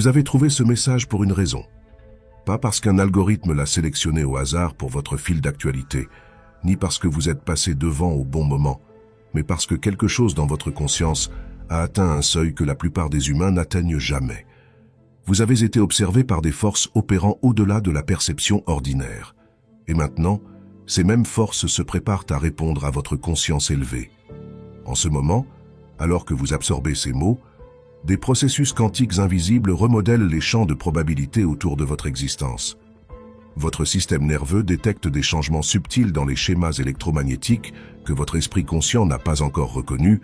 Vous avez trouvé ce message pour une raison. Pas parce qu'un algorithme l'a sélectionné au hasard pour votre fil d'actualité, ni parce que vous êtes passé devant au bon moment, mais parce que quelque chose dans votre conscience a atteint un seuil que la plupart des humains n'atteignent jamais. Vous avez été observé par des forces opérant au-delà de la perception ordinaire. Et maintenant, ces mêmes forces se préparent à répondre à votre conscience élevée. En ce moment, alors que vous absorbez ces mots, des processus quantiques invisibles remodèlent les champs de probabilité autour de votre existence. Votre système nerveux détecte des changements subtils dans les schémas électromagnétiques que votre esprit conscient n'a pas encore reconnus,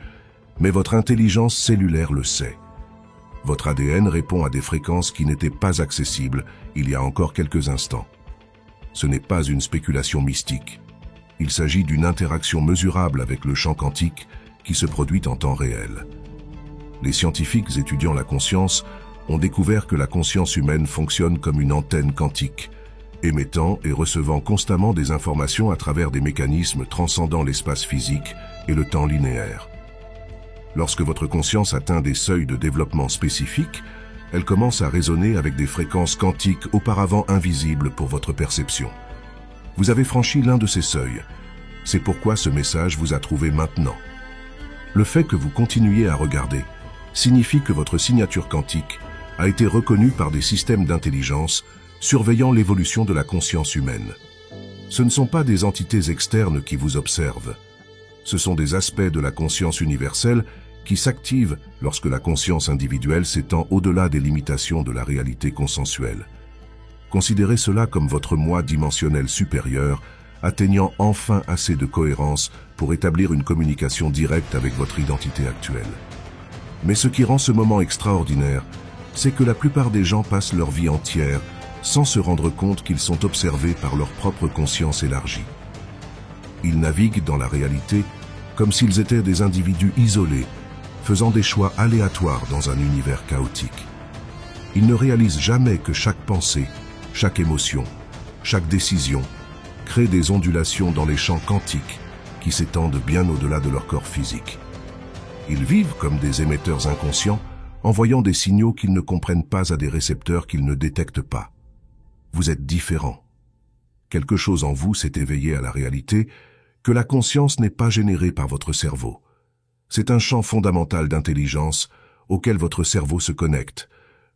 mais votre intelligence cellulaire le sait. Votre ADN répond à des fréquences qui n'étaient pas accessibles il y a encore quelques instants. Ce n'est pas une spéculation mystique. Il s'agit d'une interaction mesurable avec le champ quantique qui se produit en temps réel. Les scientifiques étudiant la conscience ont découvert que la conscience humaine fonctionne comme une antenne quantique, émettant et recevant constamment des informations à travers des mécanismes transcendant l'espace physique et le temps linéaire. Lorsque votre conscience atteint des seuils de développement spécifiques, elle commence à résonner avec des fréquences quantiques auparavant invisibles pour votre perception. Vous avez franchi l'un de ces seuils. C'est pourquoi ce message vous a trouvé maintenant. Le fait que vous continuiez à regarder signifie que votre signature quantique a été reconnue par des systèmes d'intelligence surveillant l'évolution de la conscience humaine. Ce ne sont pas des entités externes qui vous observent. Ce sont des aspects de la conscience universelle qui s'activent lorsque la conscience individuelle s'étend au-delà des limitations de la réalité consensuelle. Considérez cela comme votre moi dimensionnel supérieur atteignant enfin assez de cohérence pour établir une communication directe avec votre identité actuelle. Mais ce qui rend ce moment extraordinaire, c'est que la plupart des gens passent leur vie entière sans se rendre compte qu'ils sont observés par leur propre conscience élargie. Ils naviguent dans la réalité comme s'ils étaient des individus isolés, faisant des choix aléatoires dans un univers chaotique. Ils ne réalisent jamais que chaque pensée, chaque émotion, chaque décision crée des ondulations dans les champs quantiques qui s'étendent bien au-delà de leur corps physique. Ils vivent comme des émetteurs inconscients, envoyant des signaux qu'ils ne comprennent pas à des récepteurs qu'ils ne détectent pas. Vous êtes différent. Quelque chose en vous s'est éveillé à la réalité que la conscience n'est pas générée par votre cerveau. C'est un champ fondamental d'intelligence auquel votre cerveau se connecte,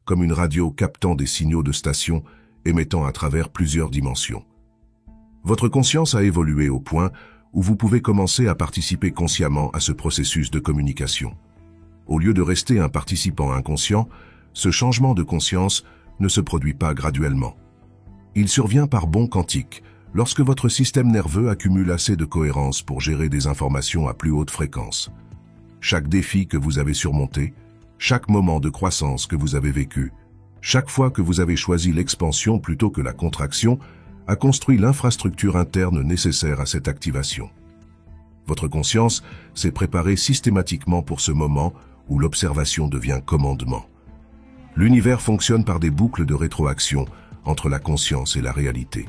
comme une radio captant des signaux de station émettant à travers plusieurs dimensions. Votre conscience a évolué au point où vous pouvez commencer à participer consciemment à ce processus de communication. Au lieu de rester un participant inconscient, ce changement de conscience ne se produit pas graduellement. Il survient par bond quantique, lorsque votre système nerveux accumule assez de cohérence pour gérer des informations à plus haute fréquence. Chaque défi que vous avez surmonté, chaque moment de croissance que vous avez vécu, chaque fois que vous avez choisi l'expansion plutôt que la contraction, a construit l'infrastructure interne nécessaire à cette activation. Votre conscience s'est préparée systématiquement pour ce moment où l'observation devient commandement. L'univers fonctionne par des boucles de rétroaction entre la conscience et la réalité.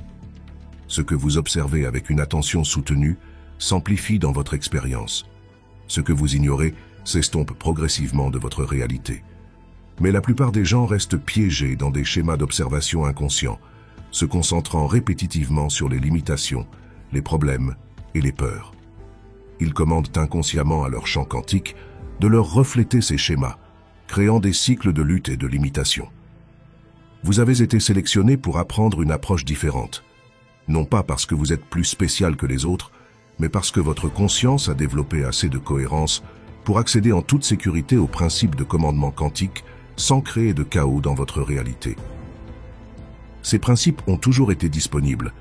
Ce que vous observez avec une attention soutenue s'amplifie dans votre expérience. Ce que vous ignorez s'estompe progressivement de votre réalité. Mais la plupart des gens restent piégés dans des schémas d'observation inconscients, se concentrant répétitivement sur les limitations, les problèmes et les peurs. Ils commandent inconsciemment à leur champ quantique de leur refléter ces schémas, créant des cycles de lutte et de limitation. Vous avez été sélectionné pour apprendre une approche différente, non pas parce que vous êtes plus spécial que les autres, mais parce que votre conscience a développé assez de cohérence pour accéder en toute sécurité au principe de commandement quantique sans créer de chaos dans votre réalité. Ces principes ont toujours été disponibles,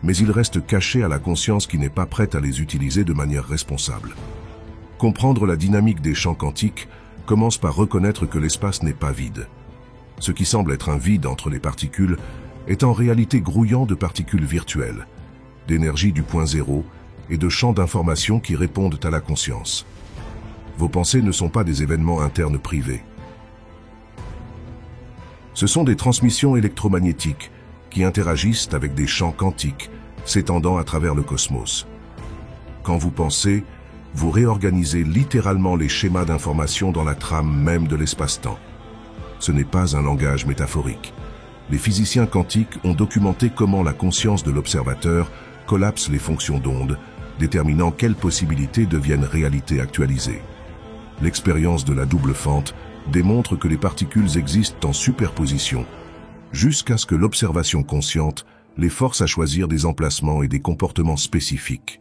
mais ils restent cachés à la conscience qui n'est pas prête à les utiliser de manière responsable. Comprendre la dynamique des champs quantiques commence par reconnaître que l'espace n'est pas vide. Ce qui semble être un vide entre les particules est en réalité grouillant de particules virtuelles, d'énergie du point zéro et de champs d'information qui répondent à la conscience. Vos pensées ne sont pas des événements internes privés. Ce sont des transmissions électromagnétiques qui interagissent avec des champs quantiques s'étendant à travers le cosmos. Quand vous pensez, vous réorganisez littéralement les schémas d'information dans la trame même de l'espace-temps. Ce n'est pas un langage métaphorique. Les physiciens quantiques ont documenté comment la conscience de l'observateur collapse les fonctions d'onde, déterminant quelles possibilités deviennent réalité actualisée. L'expérience de la double fente démontre que les particules existent en superposition, jusqu'à ce que l'observation consciente les force à choisir des emplacements et des comportements spécifiques.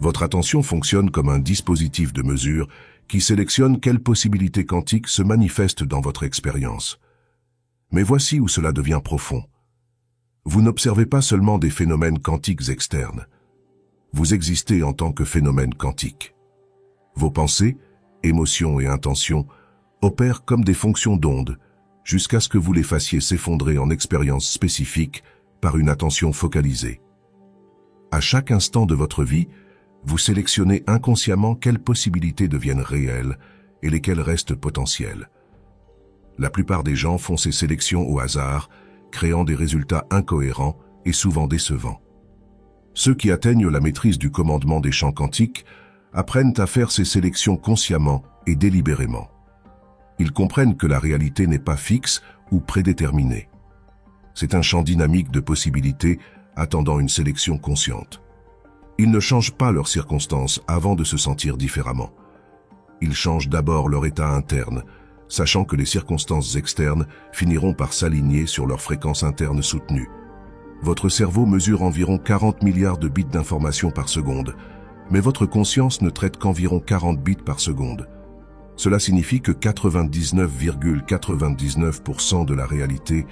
Votre attention fonctionne comme un dispositif de mesure qui sélectionne quelles possibilités quantiques se manifestent dans votre expérience. Mais voici où cela devient profond. Vous n'observez pas seulement des phénomènes quantiques externes. Vous existez en tant que phénomène quantique. Vos pensées, émotions et intentions opèrent comme des fonctions d'onde, jusqu'à ce que vous les fassiez s'effondrer en expériences spécifiques par une attention focalisée. À chaque instant de votre vie, vous sélectionnez inconsciemment quelles possibilités deviennent réelles et lesquelles restent potentielles. La plupart des gens font ces sélections au hasard, créant des résultats incohérents et souvent décevants. Ceux qui atteignent la maîtrise du commandement des champs quantiques apprennent à faire ces sélections consciemment et délibérément. Ils comprennent que la réalité n'est pas fixe ou prédéterminée. C'est un champ dynamique de possibilités attendant une sélection consciente. Ils ne changent pas leurs circonstances avant de se sentir différemment. Ils changent d'abord leur état interne, sachant que les circonstances externes finiront par s'aligner sur leur fréquence interne soutenue. Votre cerveau mesure environ 40 milliards de bits d'informations par seconde, mais votre conscience ne traite qu'environ 40 bits par seconde. Cela signifie que 99,99% de la réalité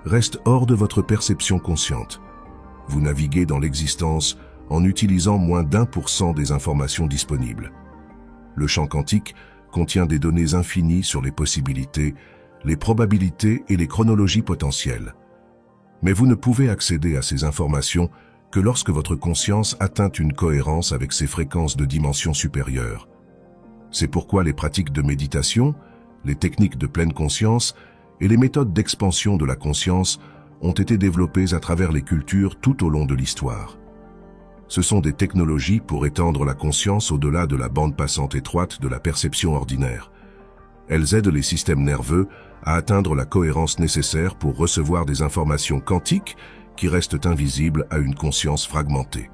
reste hors de votre perception consciente. Vous naviguez dans l'existence en utilisant moins d'1% des informations disponibles. Le champ quantique contient des données infinies sur les possibilités, les probabilités et les chronologies potentielles. Mais vous ne pouvez accéder à ces informations que lorsque votre conscience atteint une cohérence avec ses fréquences de dimension supérieure. C'est pourquoi les pratiques de méditation, les techniques de pleine conscience et les méthodes d'expansion de la conscience ont été développées à travers les cultures tout au long de l'histoire. Ce sont des technologies pour étendre la conscience au-delà de la bande passante étroite de la perception ordinaire. Elles aident les systèmes nerveux à atteindre la cohérence nécessaire pour recevoir des informations quantiques qui restent invisibles à une conscience fragmentée.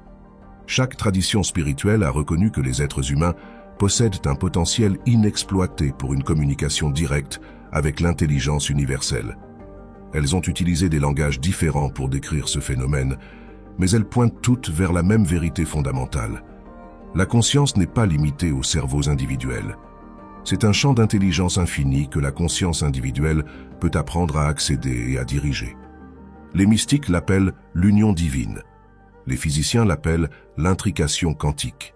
Chaque tradition spirituelle a reconnu que les êtres humains possèdent un potentiel inexploité pour une communication directe avec l'intelligence universelle. Elles ont utilisé des langages différents pour décrire ce phénomène, mais elles pointent toutes vers la même vérité fondamentale. La conscience n'est pas limitée aux cerveaux individuels. C'est un champ d'intelligence infini que la conscience individuelle peut apprendre à accéder et à diriger. Les mystiques l'appellent l'union divine. Les physiciens l'appellent l'intrication quantique.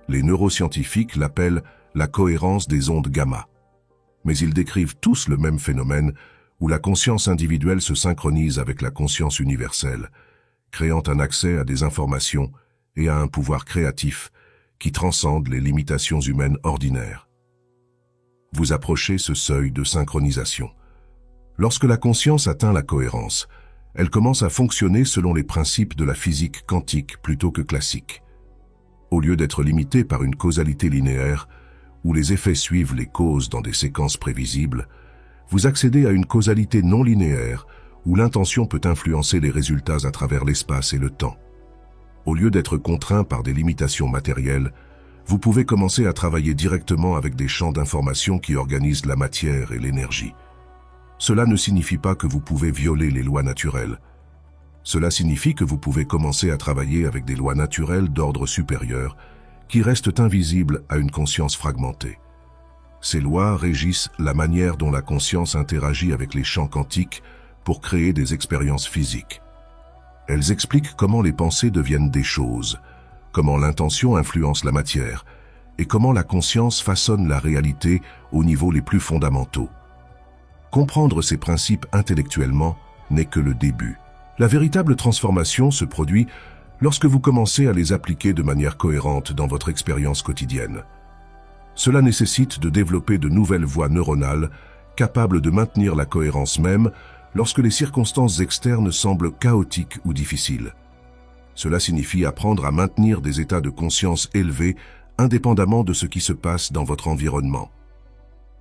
Les neuroscientifiques l'appellent la cohérence des ondes gamma. Mais ils décrivent tous le même phénomène où la conscience individuelle se synchronise avec la conscience universelle, créant un accès à des informations et à un pouvoir créatif qui transcende les limitations humaines ordinaires. Vous approchez ce seuil de synchronisation. Lorsque la conscience atteint la cohérence, elle commence à fonctionner selon les principes de la physique quantique plutôt que classique. Au lieu d'être limitée par une causalité linéaire, où les effets suivent les causes dans des séquences prévisibles, vous accédez à une causalité non linéaire, où l'intention peut influencer les résultats à travers l'espace et le temps. Au lieu d'être contraint par des limitations matérielles, vous pouvez commencer à travailler directement avec des champs d'information qui organisent la matière et l'énergie. Cela ne signifie pas que vous pouvez violer les lois naturelles. Cela signifie que vous pouvez commencer à travailler avec des lois naturelles d'ordre supérieur qui restent invisibles à une conscience fragmentée. Ces lois régissent la manière dont la conscience interagit avec les champs quantiques pour créer des expériences physiques. Elles expliquent comment les pensées deviennent des choses, comment l'intention influence la matière et comment la conscience façonne la réalité aux niveaux les plus fondamentaux. Comprendre ces principes intellectuellement n'est que le début. La véritable transformation se produit lorsque vous commencez à les appliquer de manière cohérente dans votre expérience quotidienne. Cela nécessite de développer de nouvelles voies neuronales capables de maintenir la cohérence même lorsque les circonstances externes semblent chaotiques ou difficiles. Cela signifie apprendre à maintenir des états de conscience élevés indépendamment de ce qui se passe dans votre environnement.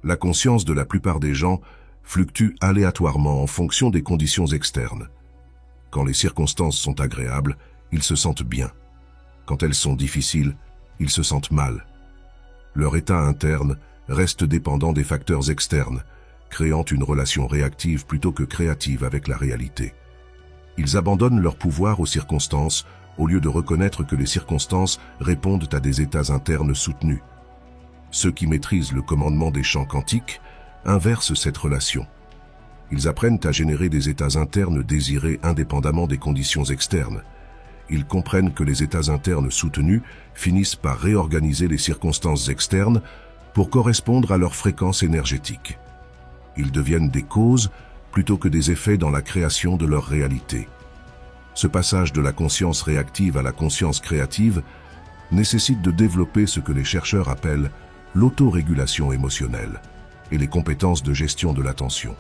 La conscience de la plupart des gens fluctuent aléatoirement en fonction des conditions externes. Quand les circonstances sont agréables, ils se sentent bien. Quand elles sont difficiles, ils se sentent mal. Leur état interne reste dépendant des facteurs externes, créant une relation réactive plutôt que créative avec la réalité. Ils abandonnent leur pouvoir aux circonstances au lieu de reconnaître que les circonstances répondent à des états internes soutenus. Ceux qui maîtrisent le commandement des champs quantiques inversent cette relation. Ils apprennent à générer des états internes désirés indépendamment des conditions externes. Ils comprennent que les états internes soutenus finissent par réorganiser les circonstances externes pour correspondre à leur fréquence énergétique. Ils deviennent des causes plutôt que des effets dans la création de leur réalité. Ce passage de la conscience réactive à la conscience créative nécessite de développer ce que les chercheurs appellent l'autorégulation émotionnelle et les compétences de gestion de l'attention.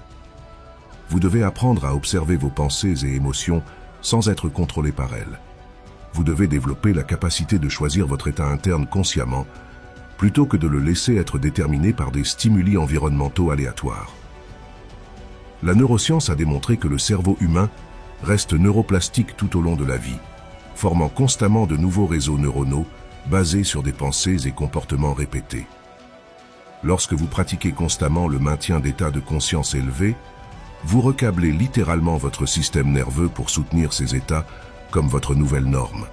Vous devez apprendre à observer vos pensées et émotions sans être contrôlé par elles. Vous devez développer la capacité de choisir votre état interne consciemment plutôt que de le laisser être déterminé par des stimuli environnementaux aléatoires. La neuroscience a démontré que le cerveau humain reste neuroplastique tout au long de la vie, formant constamment de nouveaux réseaux neuronaux basés sur des pensées et comportements répétés. Lorsque vous pratiquez constamment le maintien d'états de conscience élevés, vous recablez littéralement votre système nerveux pour soutenir ces états comme votre nouvelle norme.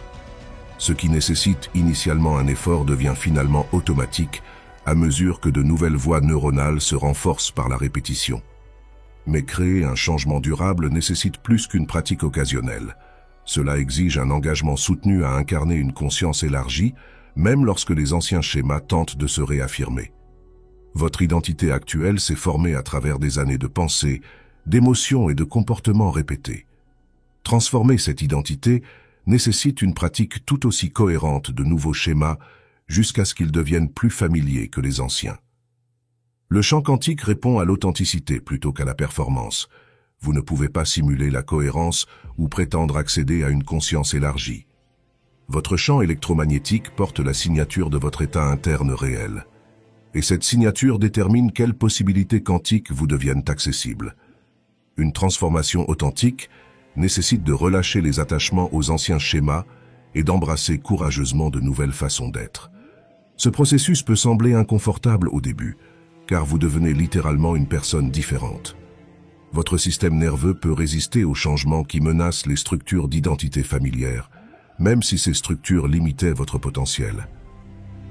Ce qui nécessite initialement un effort devient finalement automatique à mesure que de nouvelles voies neuronales se renforcent par la répétition. Mais créer un changement durable nécessite plus qu'une pratique occasionnelle. Cela exige un engagement soutenu à incarner une conscience élargie, même lorsque les anciens schémas tentent de se réaffirmer. Votre identité actuelle s'est formée à travers des années de pensée, d'émotions et de comportements répétés. Transformer cette identité nécessite une pratique tout aussi cohérente de nouveaux schémas jusqu'à ce qu'ils deviennent plus familiers que les anciens. Le champ quantique répond à l'authenticité plutôt qu'à la performance. Vous ne pouvez pas simuler la cohérence ou prétendre accéder à une conscience élargie. Votre champ électromagnétique porte la signature de votre état interne réel. Et cette signature détermine quelles possibilités quantiques vous deviennent accessibles. Une transformation authentique nécessite de relâcher les attachements aux anciens schémas et d'embrasser courageusement de nouvelles façons d'être. Ce processus peut sembler inconfortable au début, car vous devenez littéralement une personne différente. Votre système nerveux peut résister aux changements qui menacent les structures d'identité familière, même si ces structures limitaient votre potentiel.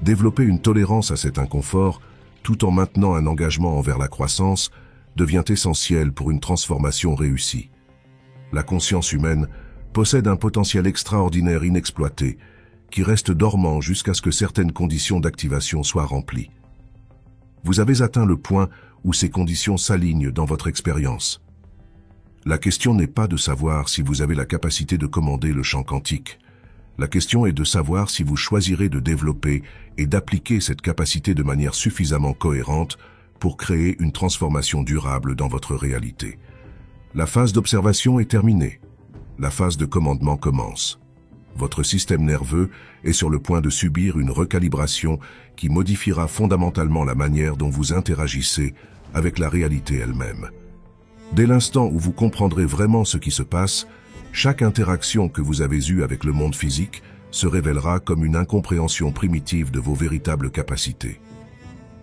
Développer une tolérance à cet inconfort, tout en maintenant un engagement envers la croissance, devient essentiel pour une transformation réussie. La conscience humaine possède un potentiel extraordinaire inexploité, qui reste dormant jusqu'à ce que certaines conditions d'activation soient remplies. Vous avez atteint le point où ces conditions s'alignent dans votre expérience. La question n'est pas de savoir si vous avez la capacité de commander le champ quantique. La question est de savoir si vous choisirez de développer et d'appliquer cette capacité de manière suffisamment cohérente pour créer une transformation durable dans votre réalité. La phase d'observation est terminée. La phase de commandement commence. Votre système nerveux est sur le point de subir une recalibration qui modifiera fondamentalement la manière dont vous interagissez avec la réalité elle-même. Dès l'instant où vous comprendrez vraiment ce qui se passe, chaque interaction que vous avez eue avec le monde physique se révélera comme une incompréhension primitive de vos véritables capacités.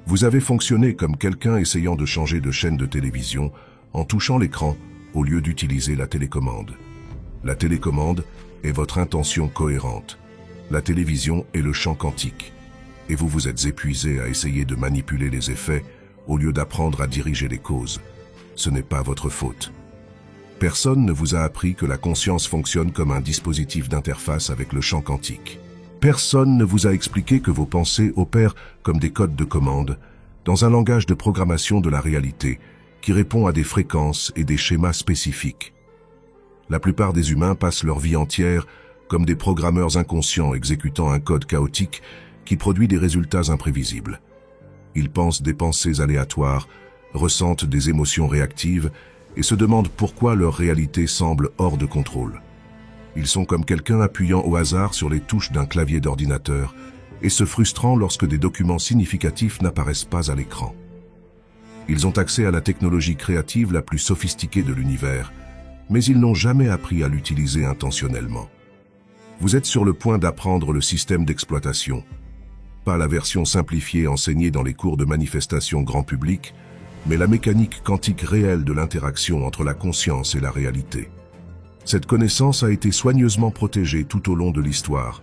Vous avez fonctionné comme quelqu'un essayant de changer de chaîne de télévision en touchant l'écran au lieu d'utiliser la télécommande. La télécommande est votre intention cohérente. La télévision est le champ quantique. Et vous vous êtes épuisé à essayer de manipuler les effets au lieu d'apprendre à diriger les causes. Ce n'est pas votre faute. Personne ne vous a appris que la conscience fonctionne comme un dispositif d'interface avec le champ quantique. Personne ne vous a expliqué que vos pensées opèrent comme des codes de commande dans un langage de programmation de la réalité qui répond à des fréquences et des schémas spécifiques. La plupart des humains passent leur vie entière comme des programmeurs inconscients exécutant un code chaotique qui produit des résultats imprévisibles. Ils pensent des pensées aléatoires, ressentent des émotions réactives et se demandent pourquoi leur réalité semble hors de contrôle. Ils sont comme quelqu'un appuyant au hasard sur les touches d'un clavier d'ordinateur et se frustrant lorsque des documents significatifs n'apparaissent pas à l'écran. Ils ont accès à la technologie créative la plus sophistiquée de l'univers, mais ils n'ont jamais appris à l'utiliser intentionnellement. Vous êtes sur le point d'apprendre le système d'exploitation, pas la version simplifiée enseignée dans les cours de manifestation grand public, mais la mécanique quantique réelle de l'interaction entre la conscience et la réalité. Cette connaissance a été soigneusement protégée tout au long de l'histoire,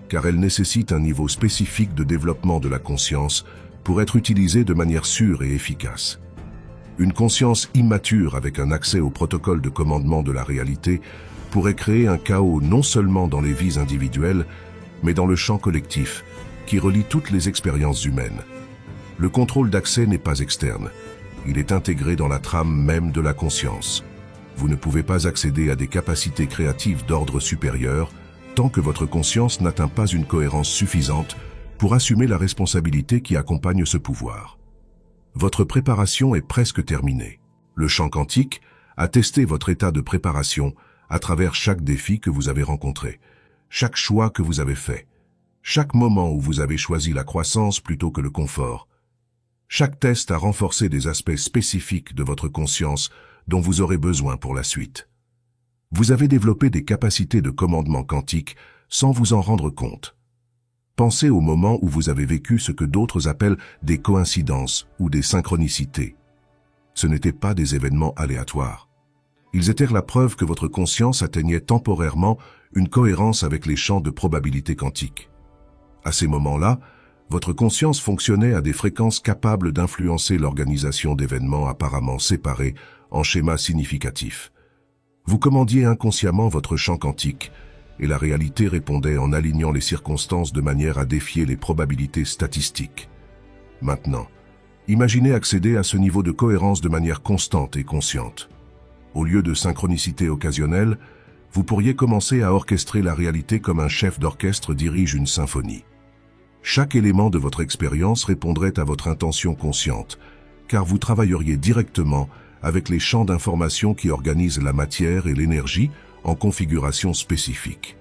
car elle nécessite un niveau spécifique de développement de la conscience pour être utilisée de manière sûre et efficace. Une conscience immature avec un accès au protocole de commandement de la réalité pourrait créer un chaos non seulement dans les vies individuelles, mais dans le champ collectif, qui relie toutes les expériences humaines. Le contrôle d'accès n'est pas externe, il est intégré dans la trame même de la conscience. Vous ne pouvez pas accéder à des capacités créatives d'ordre supérieur tant que votre conscience n'atteint pas une cohérence suffisante pour assumer la responsabilité qui accompagne ce pouvoir. Votre préparation est presque terminée. Le champ quantique a testé votre état de préparation à travers chaque défi que vous avez rencontré, chaque choix que vous avez fait, chaque moment où vous avez choisi la croissance plutôt que le confort. Chaque test a renforcé des aspects spécifiques de votre conscience dont vous aurez besoin pour la suite. Vous avez développé des capacités de commandement quantique sans vous en rendre compte. Pensez au moment où vous avez vécu ce que d'autres appellent des coïncidences ou des synchronicités. Ce n'étaient pas des événements aléatoires. Ils étaient la preuve que votre conscience atteignait temporairement une cohérence avec les champs de probabilité quantique. À ces moments-là, votre conscience fonctionnait à des fréquences capables d'influencer l'organisation d'événements apparemment séparés en schémas significatifs. Vous commandiez inconsciemment votre champ quantique, et la réalité répondait en alignant les circonstances de manière à défier les probabilités statistiques. Maintenant, imaginez accéder à ce niveau de cohérence de manière constante et consciente. Au lieu de synchronicité occasionnelle, vous pourriez commencer à orchestrer la réalité comme un chef d'orchestre dirige une symphonie. Chaque élément de votre expérience répondrait à votre intention consciente, car vous travailleriez directement avec les champs d'information qui organisent la matière et l'énergie en configuration spécifique.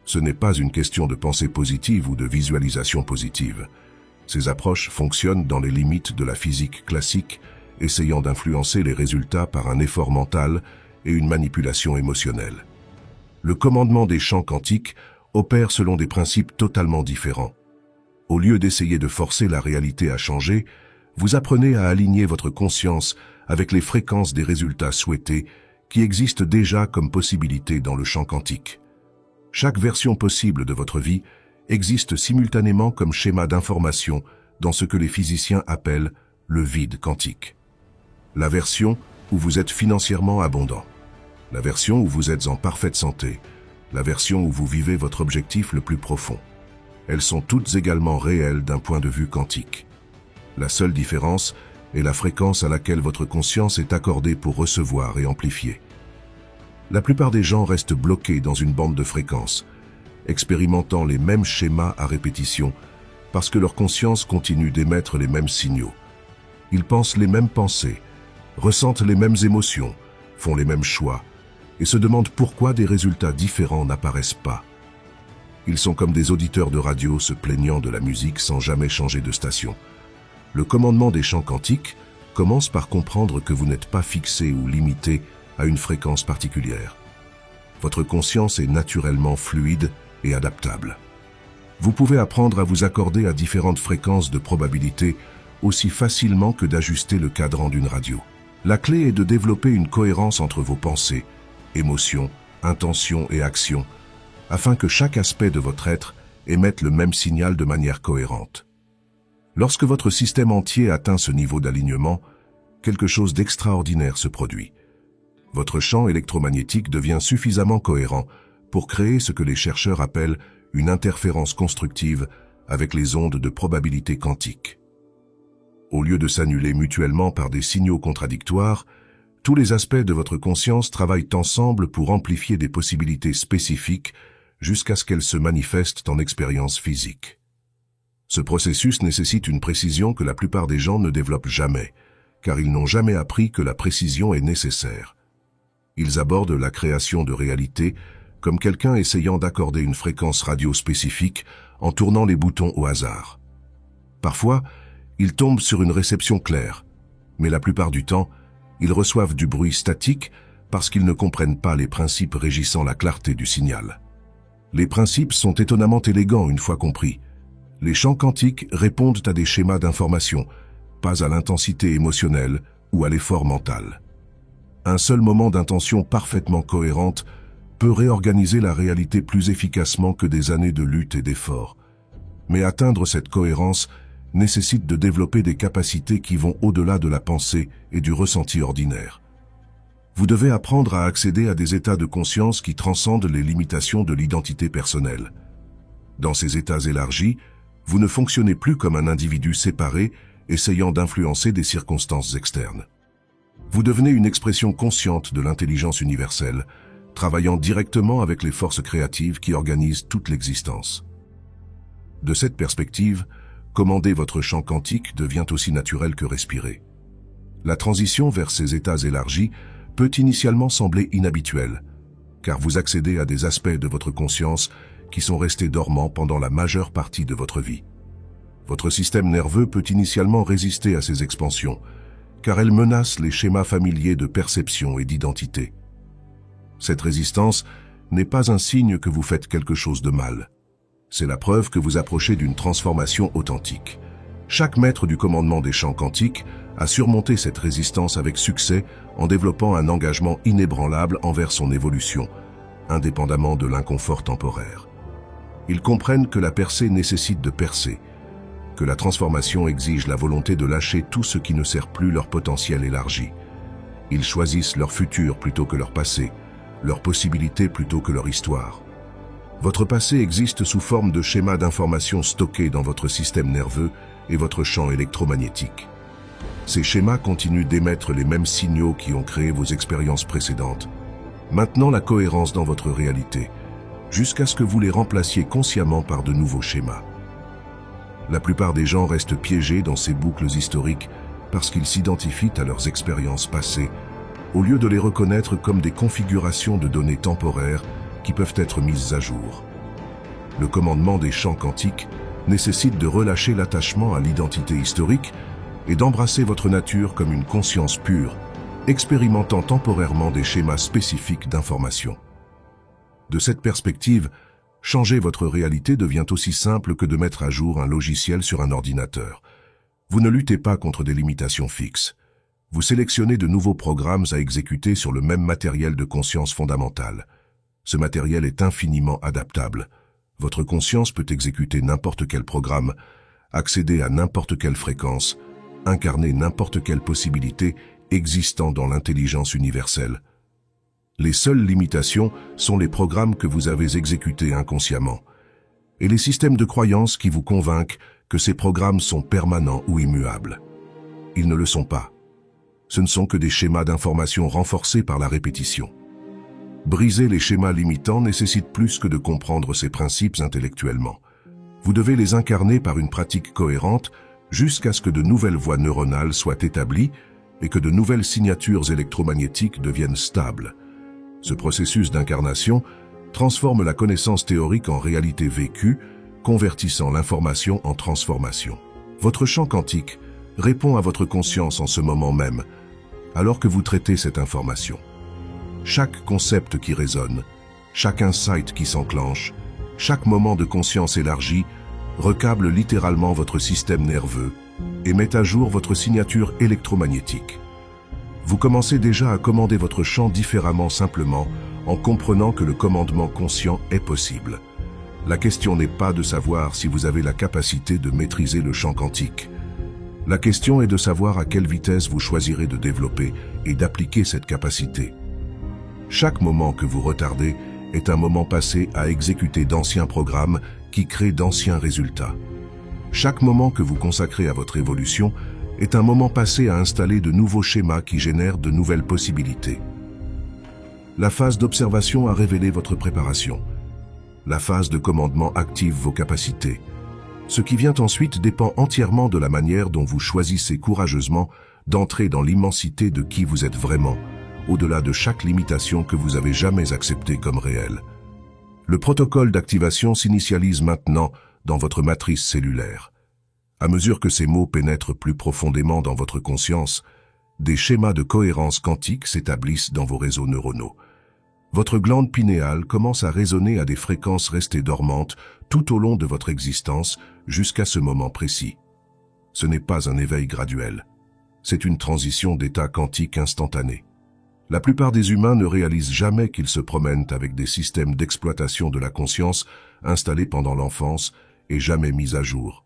Ce n'est pas une question de pensée positive ou de visualisation positive. Ces approches fonctionnent dans les limites de la physique classique, essayant d'influencer les résultats par un effort mental et une manipulation émotionnelle. Le commandement des champs quantiques opère selon des principes totalement différents. Au lieu d'essayer de forcer la réalité à changer, vous apprenez à aligner votre conscience avec les fréquences des résultats souhaités qui existent déjà comme possibilité dans le champ quantique. Chaque version possible de votre vie existe simultanément comme schéma d'information dans ce que les physiciens appellent le vide quantique. La version où vous êtes financièrement abondant, la version où vous êtes en parfaite santé, la version où vous vivez votre objectif le plus profond. Elles sont toutes également réelles d'un point de vue quantique. La seule différence est la fréquence à laquelle votre conscience est accordée pour recevoir et amplifier. La plupart des gens restent bloqués dans une bande de fréquences, expérimentant les mêmes schémas à répétition parce que leur conscience continue d'émettre les mêmes signaux. Ils pensent les mêmes pensées, ressentent les mêmes émotions, font les mêmes choix et se demandent pourquoi des résultats différents n'apparaissent pas. Ils sont comme des auditeurs de radio se plaignant de la musique sans jamais changer de station. Le commandement des champs quantiques commence par comprendre que vous n'êtes pas fixé ou limité à une fréquence particulière. Votre conscience est naturellement fluide et adaptable. Vous pouvez apprendre à vous accorder à différentes fréquences de probabilité aussi facilement que d'ajuster le cadran d'une radio. La clé est de développer une cohérence entre vos pensées, émotions, intentions et actions, afin que chaque aspect de votre être émette le même signal de manière cohérente. Lorsque votre système entier atteint ce niveau d'alignement, quelque chose d'extraordinaire se produit. Votre champ électromagnétique devient suffisamment cohérent pour créer ce que les chercheurs appellent une interférence constructive avec les ondes de probabilité quantique. Au lieu de s'annuler mutuellement par des signaux contradictoires, tous les aspects de votre conscience travaillent ensemble pour amplifier des possibilités spécifiques jusqu'à ce qu'elles se manifestent en expérience physique. Ce processus nécessite une précision que la plupart des gens ne développent jamais, car ils n'ont jamais appris que la précision est nécessaire. Ils abordent la création de réalité comme quelqu'un essayant d'accorder une fréquence radio spécifique en tournant les boutons au hasard. Parfois, ils tombent sur une réception claire, Mais la plupart du temps, ils reçoivent du bruit statique parce qu'ils ne comprennent pas les principes régissant la clarté du signal. Les principes sont étonnamment élégants une fois compris. Les champs quantiques répondent à des schémas d'information, pas à l'intensité émotionnelle ou à l'effort mental. Un seul moment d'intention parfaitement cohérente peut réorganiser la réalité plus efficacement que des années de lutte et d'effort. Mais atteindre cette cohérence nécessite de développer des capacités qui vont au-delà de la pensée et du ressenti ordinaire. Vous devez apprendre à accéder à des états de conscience qui transcendent les limitations de l'identité personnelle. Dans ces états élargis, vous ne fonctionnez plus comme un individu séparé, essayant d'influencer des circonstances externes. Vous devenez une expression consciente de l'intelligence universelle, travaillant directement avec les forces créatives qui organisent toute l'existence. De cette perspective, commander votre champ quantique devient aussi naturel que respirer. La transition vers ces états élargis peut initialement sembler inhabituelle, car vous accédez à des aspects de votre conscience qui sont restés dormants pendant la majeure partie de votre vie. Votre système nerveux peut initialement résister à ces expansions, car elles menacent les schémas familiers de perception et d'identité. Cette résistance n'est pas un signe que vous faites quelque chose de mal. C'est la preuve que vous approchez d'une transformation authentique. Chaque maître du commandement des champs quantiques a surmonté cette résistance avec succès en développant un engagement inébranlable envers son évolution, indépendamment de l'inconfort temporaire. Ils comprennent que la percée nécessite de percer, que la transformation exige la volonté de lâcher tout ce qui ne sert plus leur potentiel élargi. Ils choisissent leur futur plutôt que leur passé, leurs possibilités plutôt que leur histoire. Votre passé existe sous forme de schémas d'information stockés dans votre système nerveux et votre champ électromagnétique. Ces schémas continuent d'émettre les mêmes signaux qui ont créé vos expériences précédentes, maintenant la cohérence dans votre réalité, jusqu'à ce que vous les remplaciez consciemment par de nouveaux schémas. La plupart des gens restent piégés dans ces boucles historiques parce qu'ils s'identifient à leurs expériences passées, au lieu de les reconnaître comme des configurations de données temporaires qui peuvent être mises à jour. Le commandement des champs quantiques nécessite de relâcher l'attachement à l'identité historique et d'embrasser votre nature comme une conscience pure, expérimentant temporairement des schémas spécifiques d'information. De cette perspective, changer votre réalité devient aussi simple que de mettre à jour un logiciel sur un ordinateur. Vous ne luttez pas contre des limitations fixes. Vous sélectionnez de nouveaux programmes à exécuter sur le même matériel de conscience fondamentale. Ce matériel est infiniment adaptable. Votre conscience peut exécuter n'importe quel programme, accéder à n'importe quelle fréquence, incarner n'importe quelle possibilité existant dans l'intelligence universelle. Les seules limitations sont les programmes que vous avez exécutés inconsciemment, et les systèmes de croyances qui vous convainquent que ces programmes sont permanents ou immuables. Ils ne le sont pas. Ce ne sont que des schémas d'information renforcés par la répétition. Briser les schémas limitants nécessite plus que de comprendre ces principes intellectuellement. Vous devez les incarner par une pratique cohérente jusqu'à ce que de nouvelles voies neuronales soient établies et que de nouvelles signatures électromagnétiques deviennent stables. Ce processus d'incarnation transforme la connaissance théorique en réalité vécue, convertissant l'information en transformation. Votre champ quantique répond à votre conscience en ce moment même, alors que vous traitez cette information. Chaque concept qui résonne, chaque insight qui s'enclenche, chaque moment de conscience élargi recable littéralement votre système nerveux et met à jour votre signature électromagnétique. Vous commencez déjà à commander votre champ différemment simplement en comprenant que le commandement conscient est possible. La question n'est pas de savoir si vous avez la capacité de maîtriser le champ quantique. La question est de savoir à quelle vitesse vous choisirez de développer et d'appliquer cette capacité. Chaque moment que vous retardez est un moment passé à exécuter d'anciens programmes qui créent d'anciens résultats. Chaque moment que vous consacrez à votre évolution est un moment passé à installer de nouveaux schémas qui génèrent de nouvelles possibilités. La phase d'observation a révélé votre préparation. La phase de commandement active vos capacités. Ce qui vient ensuite dépend entièrement de la manière dont vous choisissez courageusement d'entrer dans l'immensité de qui vous êtes vraiment, au-delà de chaque limitation que vous avez jamais acceptée comme réelle. Le protocole d'activation s'initialise maintenant dans votre matrice cellulaire. À mesure que ces mots pénètrent plus profondément dans votre conscience, des schémas de cohérence quantique s'établissent dans vos réseaux neuronaux. Votre glande pinéale commence à résonner à des fréquences restées dormantes tout au long de votre existence jusqu'à ce moment précis. Ce n'est pas un éveil graduel. C'est une transition d'état quantique instantanée. La plupart des humains ne réalisent jamais qu'ils se promènent avec des systèmes d'exploitation de la conscience installés pendant l'enfance et jamais mis à jour.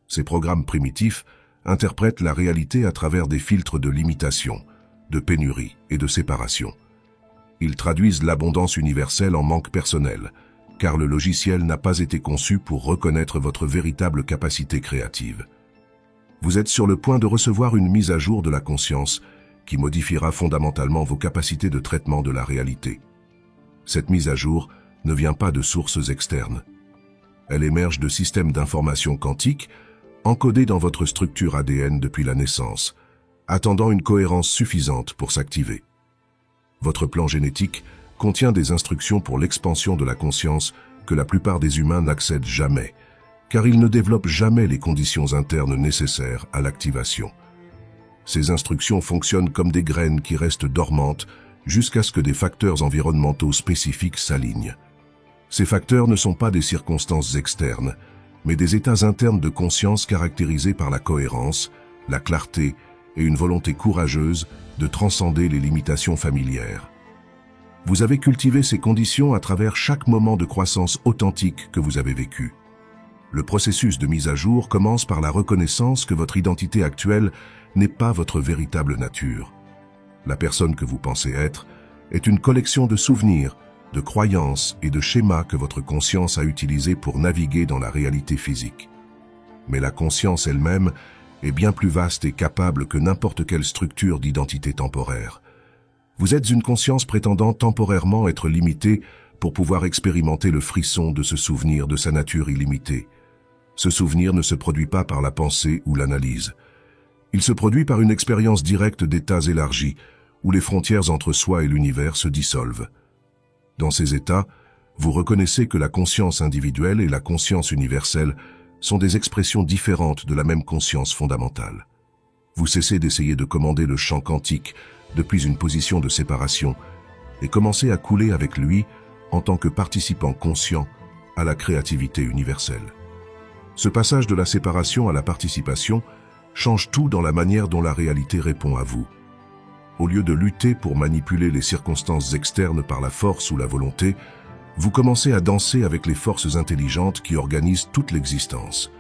Ces programmes primitifs interprètent la réalité à travers des filtres de limitation, de pénurie et de séparation. Ils traduisent l'abondance universelle en manque personnel, car le logiciel n'a pas été conçu pour reconnaître votre véritable capacité créative. Vous êtes sur le point de recevoir une mise à jour de la conscience qui modifiera fondamentalement vos capacités de traitement de la réalité. Cette mise à jour ne vient pas de sources externes. Elle émerge de systèmes d'information quantique encodés dans votre structure ADN depuis la naissance, attendant une cohérence suffisante pour s'activer. Votre plan génétique contient des instructions pour l'expansion de la conscience que la plupart des humains n'accèdent jamais, car ils ne développent jamais les conditions internes nécessaires à l'activation. Ces instructions fonctionnent comme des graines qui restent dormantes jusqu'à ce que des facteurs environnementaux spécifiques s'alignent. Ces facteurs ne sont pas des circonstances externes, mais des états internes de conscience caractérisés par la cohérence, la clarté et une volonté courageuse de transcender les limitations familières. Vous avez cultivé ces conditions à travers chaque moment de croissance authentique que vous avez vécu. Le processus de mise à jour commence par la reconnaissance que votre identité actuelle n'est pas votre véritable nature. La personne que vous pensez être est une collection de souvenirs, de croyances et de schémas que votre conscience a utilisés pour naviguer dans la réalité physique. Mais la conscience elle-même est bien plus vaste et capable que n'importe quelle structure d'identité temporaire. Vous êtes une conscience prétendant temporairement être limitée pour pouvoir expérimenter le frisson de ce souvenir de sa nature illimitée. Ce souvenir ne se produit pas par la pensée ou l'analyse. Il se produit par une expérience directe d'états élargis, où les frontières entre soi et l'univers se dissolvent. Dans ces états, vous reconnaissez que la conscience individuelle et la conscience universelle sont des expressions différentes de la même conscience fondamentale. Vous cessez d'essayer de commander le champ quantique depuis une position de séparation et commencez à couler avec lui en tant que participant conscient à la créativité universelle. Ce passage de la séparation à la participation change tout dans la manière dont la réalité répond à vous. Au lieu de lutter pour manipuler les circonstances externes par la force ou la volonté, vous commencez à danser avec les forces intelligentes qui organisent toute l'existence.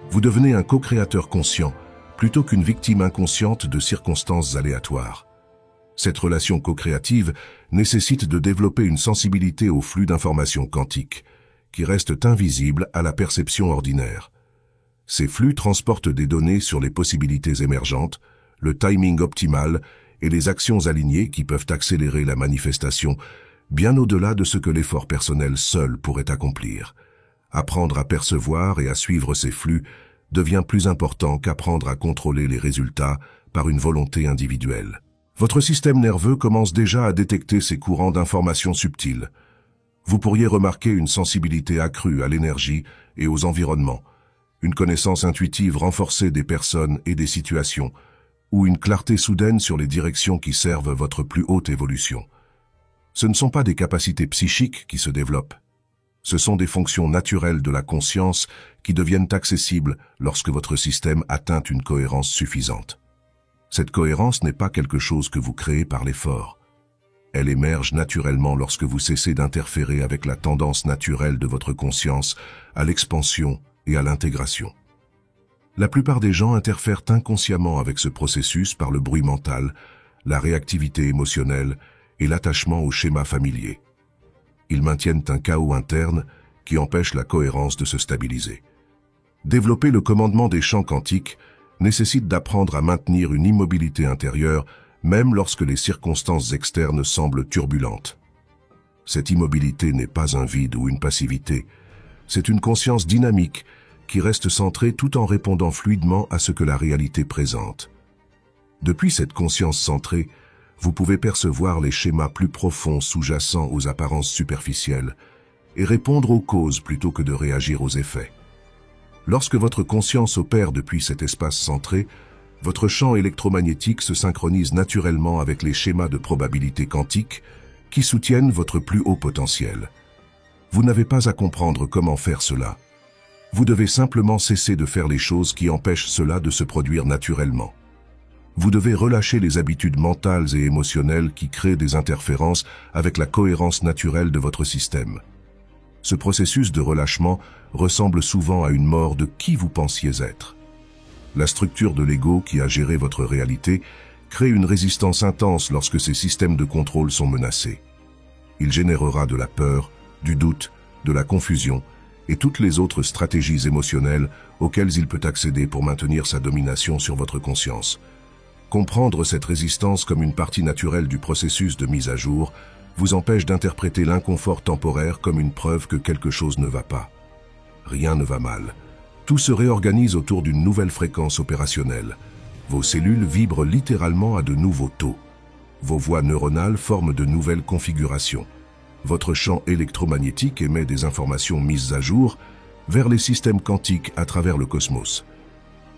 Vous devenez un co-créateur conscient, plutôt qu'une victime inconsciente de circonstances aléatoires. Cette relation co-créative nécessite de développer une sensibilité au flux d'informations quantiques, qui restent invisibles à la perception ordinaire. Ces flux transportent des données sur les possibilités émergentes, le timing optimal et les actions alignées qui peuvent accélérer la manifestation, bien au-delà de ce que l'effort personnel seul pourrait accomplir. Apprendre à percevoir et à suivre ces flux devient plus important qu'apprendre à contrôler les résultats par une volonté individuelle. Votre système nerveux commence déjà à détecter ces courants d'informations subtiles. Vous pourriez remarquer une sensibilité accrue à l'énergie et aux environnements, une connaissance intuitive renforcée des personnes et des situations, ou une clarté soudaine sur les directions qui servent votre plus haute évolution. Ce ne sont pas des capacités psychiques qui se développent. Ce sont des fonctions naturelles de la conscience qui deviennent accessibles lorsque votre système atteint une cohérence suffisante. Cette cohérence n'est pas quelque chose que vous créez par l'effort. Elle émerge naturellement lorsque vous cessez d'interférer avec la tendance naturelle de votre conscience à l'expansion et à l'intégration. La plupart des gens interfèrent inconsciemment avec ce processus par le bruit mental, la réactivité émotionnelle et l'attachement aux schémas familiers. Ils maintiennent un chaos interne qui empêche la cohérence de se stabiliser. Développer le commandement des champs quantiques nécessite d'apprendre à maintenir une immobilité intérieure même lorsque les circonstances externes semblent turbulentes. Cette immobilité n'est pas un vide ou une passivité, c'est une conscience dynamique qui reste centrée tout en répondant fluidement à ce que la réalité présente. Depuis cette conscience centrée, vous pouvez percevoir les schémas plus profonds sous-jacents aux apparences superficielles et répondre aux causes plutôt que de réagir aux effets. Lorsque votre conscience opère depuis cet espace centré, Votre champ électromagnétique se synchronise naturellement avec les schémas de probabilité quantique qui soutiennent votre plus haut potentiel. Vous n'avez pas à comprendre comment faire cela. Vous devez simplement cesser de faire les choses qui empêchent cela de se produire naturellement. Vous devez relâcher les habitudes mentales et émotionnelles qui créent des interférences avec la cohérence naturelle de votre système. Ce processus de relâchement ressemble souvent à une mort de qui vous pensiez être. La structure de l'ego qui a géré votre réalité crée une résistance intense lorsque ces systèmes de contrôle sont menacés. Il générera de la peur, du doute, de la confusion et toutes les autres stratégies émotionnelles auxquelles il peut accéder pour maintenir sa domination sur votre conscience. Comprendre cette résistance comme une partie naturelle du processus de mise à jour vous empêche d'interpréter l'inconfort temporaire comme une preuve que quelque chose ne va pas. Rien ne va mal. Tout se réorganise autour d'une nouvelle fréquence opérationnelle. Vos cellules vibrent littéralement à de nouveaux taux. Vos voies neuronales forment de nouvelles configurations. Votre champ électromagnétique émet des informations mises à jour vers les systèmes quantiques à travers le cosmos.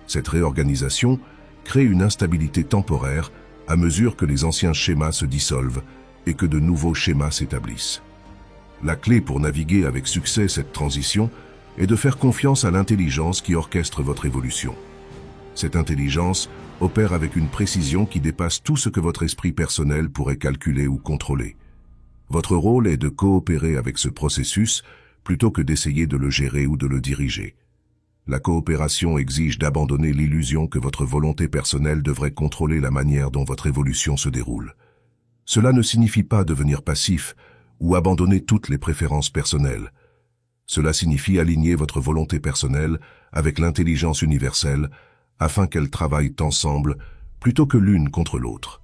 Cette réorganisation crée une instabilité temporaire à mesure que les anciens schémas se dissolvent et que de nouveaux schémas s'établissent. La clé pour naviguer avec succès cette transition est de faire confiance à l'intelligence qui orchestre votre évolution. Cette intelligence opère avec une précision qui dépasse tout ce que votre esprit personnel pourrait calculer ou contrôler. Votre rôle est de coopérer avec ce processus plutôt que d'essayer de le gérer ou de le diriger. La coopération exige d'abandonner l'illusion que votre volonté personnelle devrait contrôler la manière dont votre évolution se déroule. Cela ne signifie pas devenir passif ou abandonner toutes les préférences personnelles. Cela signifie aligner votre volonté personnelle avec l'intelligence universelle afin qu'elles travaillent ensemble plutôt que l'une contre l'autre.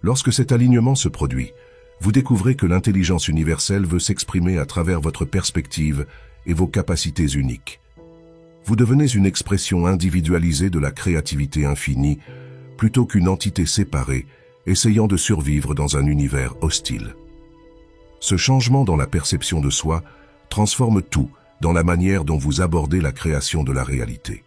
Lorsque cet alignement se produit, vous découvrez que l'intelligence universelle veut s'exprimer à travers votre perspective et vos capacités uniques. Vous devenez une expression individualisée de la créativité infinie plutôt qu'une entité séparée essayant de survivre dans un univers hostile. Ce changement dans la perception de soi transforme tout dans la manière dont vous abordez la création de la réalité.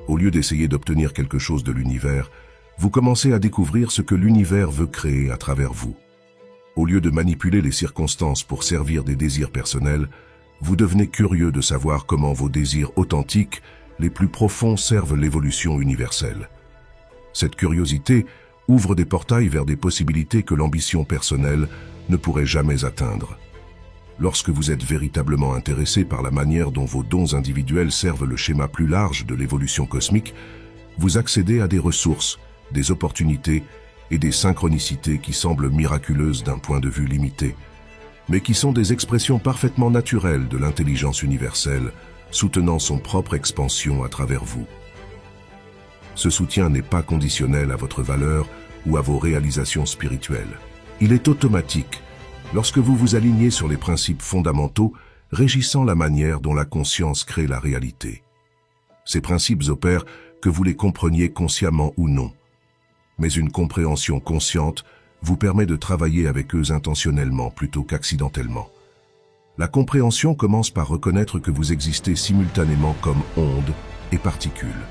Au lieu d'essayer d'obtenir quelque chose de l'univers, vous commencez à découvrir ce que l'univers veut créer à travers vous. Au lieu de manipuler les circonstances pour servir des désirs personnels, vous devenez curieux de savoir comment vos désirs authentiques, les plus profonds, servent l'évolution universelle. Cette curiosité ouvre des portails vers des possibilités que l'ambition personnelle ne pourrait jamais atteindre. Lorsque vous êtes véritablement intéressé par la manière dont vos dons individuels servent le schéma plus large de l'évolution cosmique, vous accédez à des ressources, des opportunités et des synchronicités qui semblent miraculeuses d'un point de vue limité, mais qui sont des expressions parfaitement naturelles de l'intelligence universelle, soutenant son propre expansion à travers vous. Ce soutien n'est pas conditionnel à votre valeur ou à vos réalisations spirituelles. Il est automatique lorsque vous vous alignez sur les principes fondamentaux régissant la manière dont la conscience crée la réalité. Ces principes opèrent que vous les compreniez consciemment ou non. Mais une compréhension consciente vous permet de travailler avec eux intentionnellement plutôt qu'accidentellement. La compréhension commence par reconnaître que vous existez simultanément comme ondes et particules.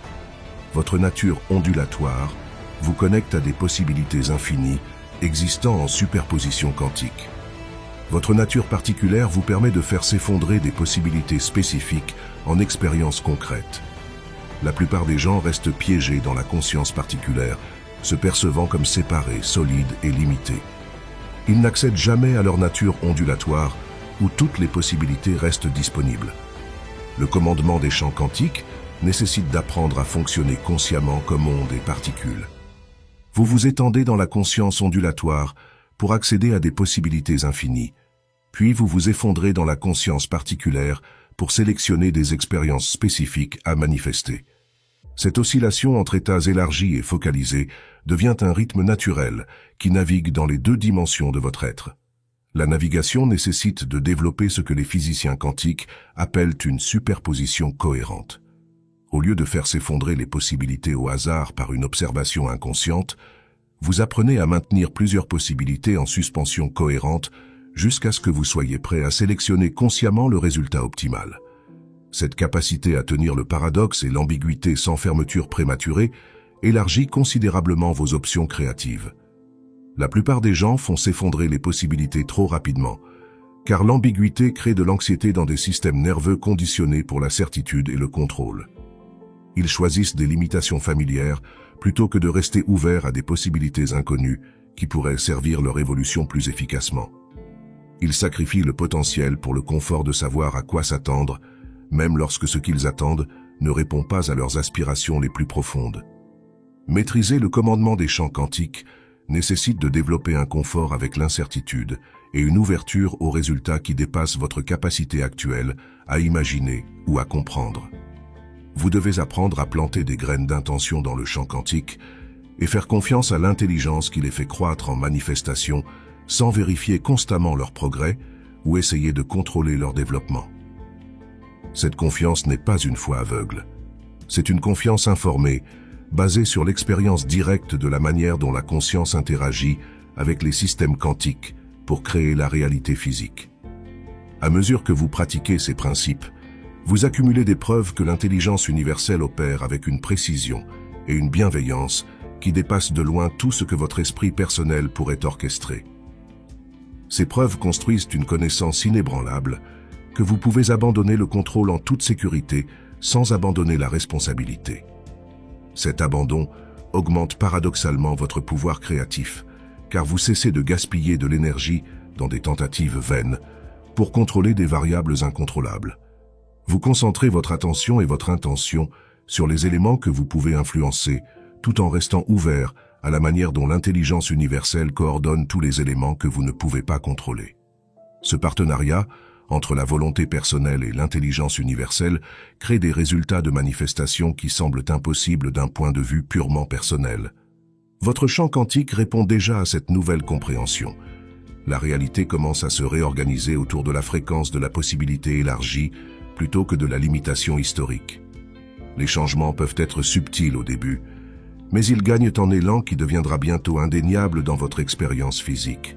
Votre nature ondulatoire vous connecte à des possibilités infinies existant en superposition quantique. Votre nature particulière vous permet de faire s'effondrer des possibilités spécifiques en expériences concrètes. La plupart des gens restent piégés dans la conscience particulière, se percevant comme séparés, solides et limités. Ils n'accèdent jamais à leur nature ondulatoire où toutes les possibilités restent disponibles. Le commandement des champs quantiques nécessite d'apprendre à fonctionner consciemment comme ondes et particules. Vous vous étendez dans la conscience ondulatoire pour accéder à des possibilités infinies, puis vous vous effondrez dans la conscience particulière pour sélectionner des expériences spécifiques à manifester. Cette oscillation entre états élargis et focalisés devient un rythme naturel qui navigue dans les deux dimensions de votre être. La navigation nécessite de développer ce que les physiciens quantiques appellent une superposition cohérente. Au lieu de faire s'effondrer les possibilités au hasard par une observation inconsciente, vous apprenez à maintenir plusieurs possibilités en suspension cohérente jusqu'à ce que vous soyez prêt à sélectionner consciemment le résultat optimal. Cette capacité à tenir le paradoxe et l'ambiguïté sans fermeture prématurée élargit considérablement vos options créatives. La plupart des gens font s'effondrer les possibilités trop rapidement, car l'ambiguïté crée de l'anxiété dans des systèmes nerveux conditionnés pour la certitude et le contrôle. Ils choisissent des limitations familières plutôt que de rester ouverts à des possibilités inconnues qui pourraient servir leur évolution plus efficacement. Ils sacrifient le potentiel pour le confort de savoir à quoi s'attendre, même lorsque ce qu'ils attendent ne répond pas à leurs aspirations les plus profondes. Maîtriser le commandement des champs quantiques nécessite de développer un confort avec l'incertitude et une ouverture aux résultats qui dépassent votre capacité actuelle à imaginer ou à comprendre. Vous devez apprendre à planter des graines d'intention dans le champ quantique et faire confiance à l'intelligence qui les fait croître en manifestation sans vérifier constamment leur progrès ou essayer de contrôler leur développement. Cette confiance n'est pas une foi aveugle. C'est une confiance informée, basée sur l'expérience directe de la manière dont la conscience interagit avec les systèmes quantiques pour créer la réalité physique. À mesure que vous pratiquez ces principes, vous accumulez des preuves que l'intelligence universelle opère avec une précision et une bienveillance qui dépassent de loin tout ce que votre esprit personnel pourrait orchestrer. Ces preuves construisent une connaissance inébranlable que vous pouvez abandonner le contrôle en toute sécurité sans abandonner la responsabilité. Cet abandon augmente paradoxalement votre pouvoir créatif, car vous cessez de gaspiller de l'énergie dans des tentatives vaines pour contrôler des variables incontrôlables. Vous concentrez votre attention et votre intention sur les éléments que vous pouvez influencer, tout en restant ouvert à la manière dont l'intelligence universelle coordonne tous les éléments que vous ne pouvez pas contrôler. Ce partenariat entre la volonté personnelle et l'intelligence universelle crée des résultats de manifestation qui semblent impossibles d'un point de vue purement personnel. Votre champ quantique répond déjà à cette nouvelle compréhension. La réalité commence à se réorganiser autour de la fréquence de la possibilité élargie plutôt que de la limitation historique. Les changements peuvent être subtils au début, mais ils gagnent en élan qui deviendra bientôt indéniable dans votre expérience physique.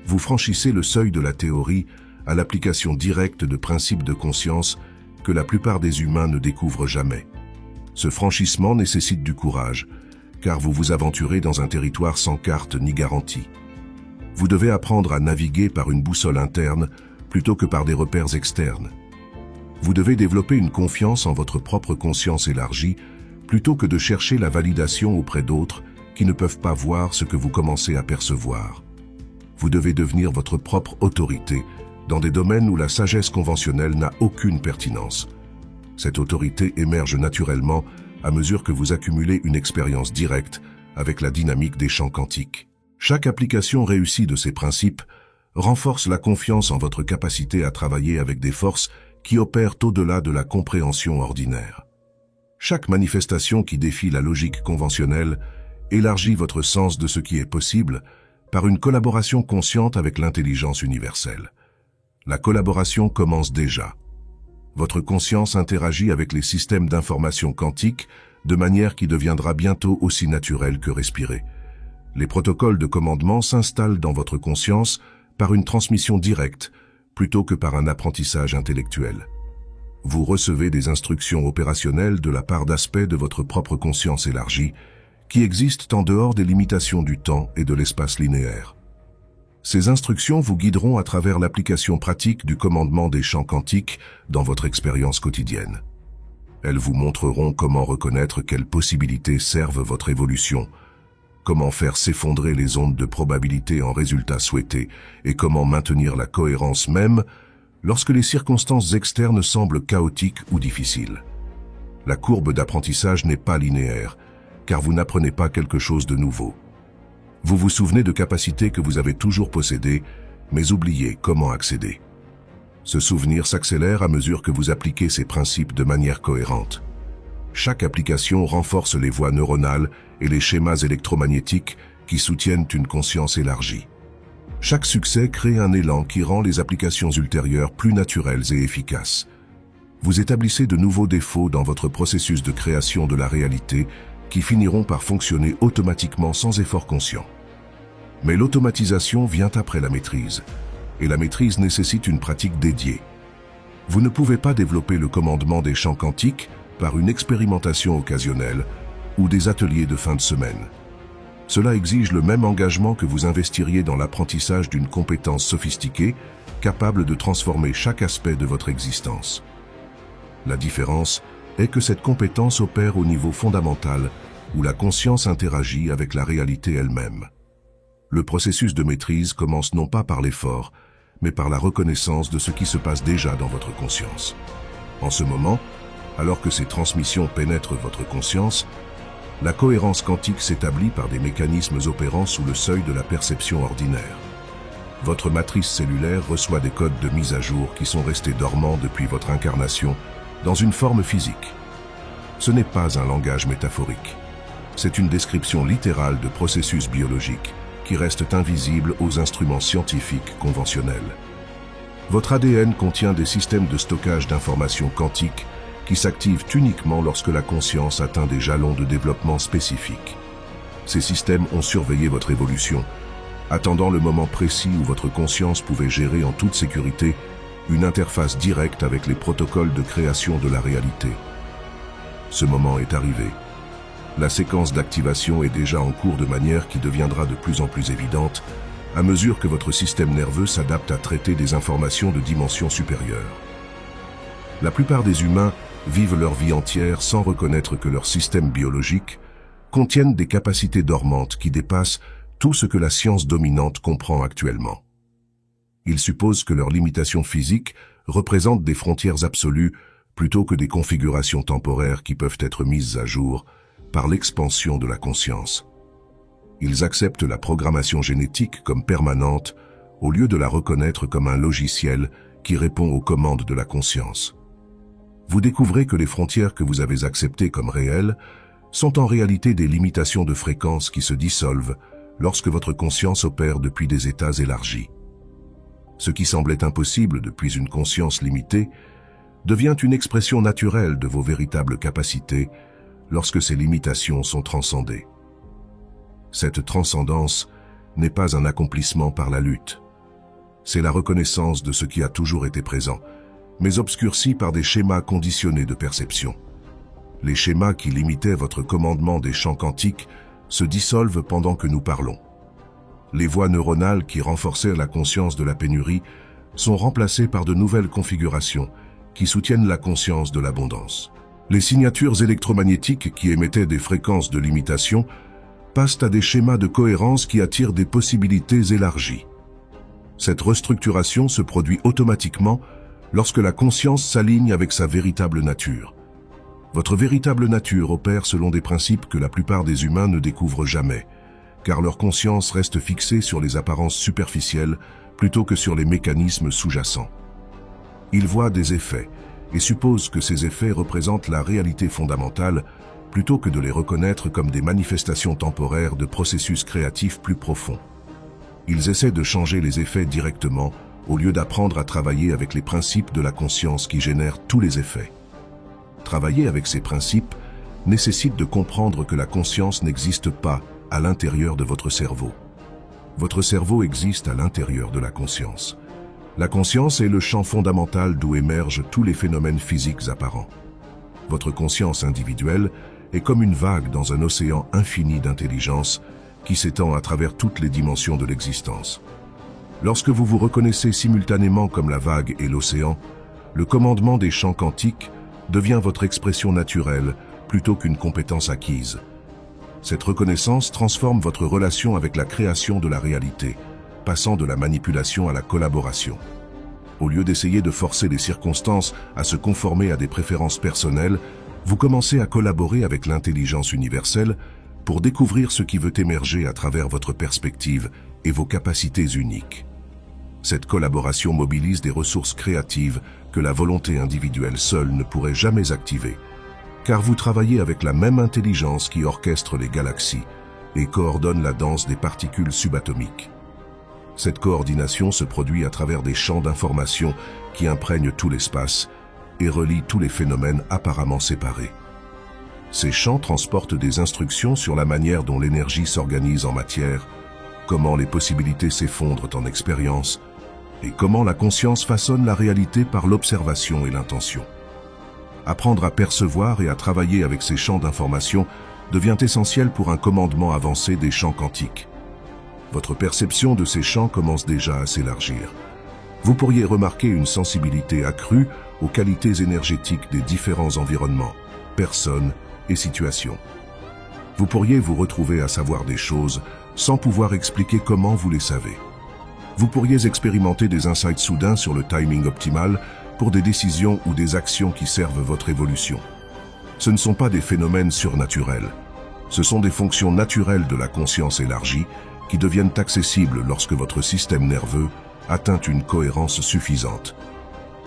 Vous franchissez le seuil de la théorie à l'application directe de principes de conscience que la plupart des humains ne découvrent jamais. Ce franchissement nécessite du courage, car vous vous aventurez dans un territoire sans carte ni garantie. Vous devez apprendre à naviguer par une boussole interne plutôt que par des repères externes. Vous devez développer une confiance en votre propre conscience élargie plutôt que de chercher la validation auprès d'autres qui ne peuvent pas voir ce que vous commencez à percevoir. Vous devez devenir votre propre autorité dans des domaines où la sagesse conventionnelle n'a aucune pertinence. Cette autorité émerge naturellement à mesure que vous accumulez une expérience directe avec la dynamique des champs quantiques. Chaque application réussie de ces principes renforce la confiance en votre capacité à travailler avec des forces qui opèrent au-delà de la compréhension ordinaire. Chaque manifestation qui défie la logique conventionnelle élargit votre sens de ce qui est possible par une collaboration consciente avec l'intelligence universelle. La collaboration commence déjà. Votre conscience interagit avec les systèmes d'information quantique de manière qui deviendra bientôt aussi naturelle que respirer. Les protocoles de commandement s'installent dans votre conscience par une transmission directe plutôt que par un apprentissage intellectuel. Vous recevez des instructions opérationnelles de la part d'aspects de votre propre conscience élargie qui existent en dehors des limitations du temps et de l'espace linéaire. Ces instructions vous guideront à travers l'application pratique du commandement des champs quantiques dans votre expérience quotidienne. Elles vous montreront comment reconnaître quelles possibilités servent votre évolution, comment faire s'effondrer les ondes de probabilité en résultats souhaités et comment maintenir la cohérence même lorsque les circonstances externes semblent chaotiques ou difficiles. La courbe d'apprentissage n'est pas linéaire, car vous n'apprenez pas quelque chose de nouveau. Vous vous souvenez de capacités que vous avez toujours possédées, mais oubliez comment accéder. Ce souvenir s'accélère à mesure que vous appliquez ces principes de manière cohérente. Chaque application renforce les voies neuronales et les schémas électromagnétiques qui soutiennent une conscience élargie. Chaque succès crée un élan qui rend les applications ultérieures plus naturelles et efficaces. Vous établissez de nouveaux défauts dans votre processus de création de la réalité qui finiront par fonctionner automatiquement sans effort conscient. Mais l'automatisation vient après la maîtrise, et la maîtrise nécessite une pratique dédiée. Vous ne pouvez pas développer le commandement des champs quantiques par une expérimentation occasionnelle ou des ateliers de fin de semaine. Cela exige le même engagement que vous investiriez dans l'apprentissage d'une compétence sophistiquée, capable de transformer chaque aspect de votre existence. La différence est que cette compétence opère au niveau fondamental, où la conscience interagit avec la réalité elle-même. Le processus de maîtrise commence non pas par l'effort, mais par la reconnaissance de ce qui se passe déjà dans votre conscience. En ce moment, alors que ces transmissions pénètrent votre conscience, la cohérence quantique s'établit par des mécanismes opérant sous le seuil de la perception ordinaire. Votre matrice cellulaire reçoit des codes de mise à jour qui sont restés dormants depuis votre incarnation dans une forme physique. Ce n'est pas un langage métaphorique. C'est une description littérale de processus biologiques qui restent invisibles aux instruments scientifiques conventionnels. Votre ADN contient des systèmes de stockage d'informations quantiques qui s'activent uniquement lorsque la conscience atteint des jalons de développement spécifiques. Ces systèmes ont surveillé votre évolution, attendant le moment précis où votre conscience pouvait gérer en toute sécurité une interface directe avec les protocoles de création de la réalité. Ce moment est arrivé. La séquence d'activation est déjà en cours de manière qui deviendra de plus en plus évidente à mesure que votre système nerveux s'adapte à traiter des informations de dimension supérieure. La plupart des humains vivent leur vie entière sans reconnaître que leurs systèmes biologiques contiennent des capacités dormantes qui dépassent tout ce que la science dominante comprend actuellement. Ils supposent que leurs limitations physiques représentent des frontières absolues plutôt que des configurations temporaires qui peuvent être mises à jour par l'expansion de la conscience. Ils acceptent la programmation génétique comme permanente au lieu de la reconnaître comme un logiciel qui répond aux commandes de la conscience. Vous découvrez que les frontières que vous avez acceptées comme réelles sont en réalité des limitations de fréquence qui se dissolvent lorsque votre conscience opère depuis des états élargis. Ce qui semblait impossible depuis une conscience limitée devient une expression naturelle de vos véritables capacités lorsque ces limitations sont transcendées. Cette transcendance n'est pas un accomplissement par la lutte. C'est la reconnaissance de ce qui a toujours été présent, mais obscurci par des schémas conditionnés de perception. Les schémas qui limitaient votre commandement des champs quantiques se dissolvent pendant que nous parlons. Les voies neuronales qui renforçaient la conscience de la pénurie sont remplacées par de nouvelles configurations qui soutiennent la conscience de l'abondance. Les signatures électromagnétiques qui émettaient des fréquences de limitation passent à des schémas de cohérence qui attirent des possibilités élargies. Cette restructuration se produit automatiquement lorsque la conscience s'aligne avec sa véritable nature. Votre véritable nature opère selon des principes que la plupart des humains ne découvrent jamais, car leur conscience reste fixée sur les apparences superficielles plutôt que sur les mécanismes sous-jacents. Ils voient des effets et supposent que ces effets représentent la réalité fondamentale plutôt que de les reconnaître comme des manifestations temporaires de processus créatifs plus profonds. Ils essaient de changer les effets directement au lieu d'apprendre à travailler avec les principes de la conscience qui génèrent tous les effets. Travailler avec ces principes nécessite de comprendre que la conscience n'existe pas à l'intérieur de votre cerveau. Votre cerveau existe à l'intérieur de la conscience. La conscience est le champ fondamental d'où émergent tous les phénomènes physiques apparents. Votre conscience individuelle est comme une vague dans un océan infini d'intelligence qui s'étend à travers toutes les dimensions de l'existence. Lorsque vous vous reconnaissez simultanément comme la vague et l'océan, le commandement des champs quantiques devient votre expression naturelle plutôt qu'une compétence acquise. Cette reconnaissance transforme votre relation avec la création de la réalité, passant de la manipulation à la collaboration. Au lieu d'essayer de forcer les circonstances à se conformer à des préférences personnelles, vous commencez à collaborer avec l'intelligence universelle pour découvrir ce qui veut émerger à travers votre perspective et vos capacités uniques. Cette collaboration mobilise des ressources créatives que la volonté individuelle seule ne pourrait jamais activer, car vous travaillez avec la même intelligence qui orchestre les galaxies et coordonne la danse des particules subatomiques. Cette coordination se produit à travers des champs d'information qui imprègnent tout l'espace et relient tous les phénomènes apparemment séparés. Ces champs transportent des instructions sur la manière dont l'énergie s'organise en matière, comment les possibilités s'effondrent en expérience, et comment la conscience façonne la réalité par l'observation et l'intention. Apprendre à percevoir et à travailler avec ces champs d'information devient essentielle pour un commandement avancé des champs quantiques. Votre perception de ces champs commence déjà à s'élargir. Vous pourriez remarquer une sensibilité accrue aux qualités énergétiques des différents environnements, personnes et situations. Vous pourriez vous retrouver à savoir des choses sans pouvoir expliquer comment vous les savez. Vous pourriez expérimenter des insights soudains sur le timing optimal pour des décisions ou des actions qui servent votre évolution. Ce ne sont pas des phénomènes surnaturels. Ce sont des fonctions naturelles de la conscience élargie qui deviennent accessibles lorsque votre système nerveux atteint une cohérence suffisante.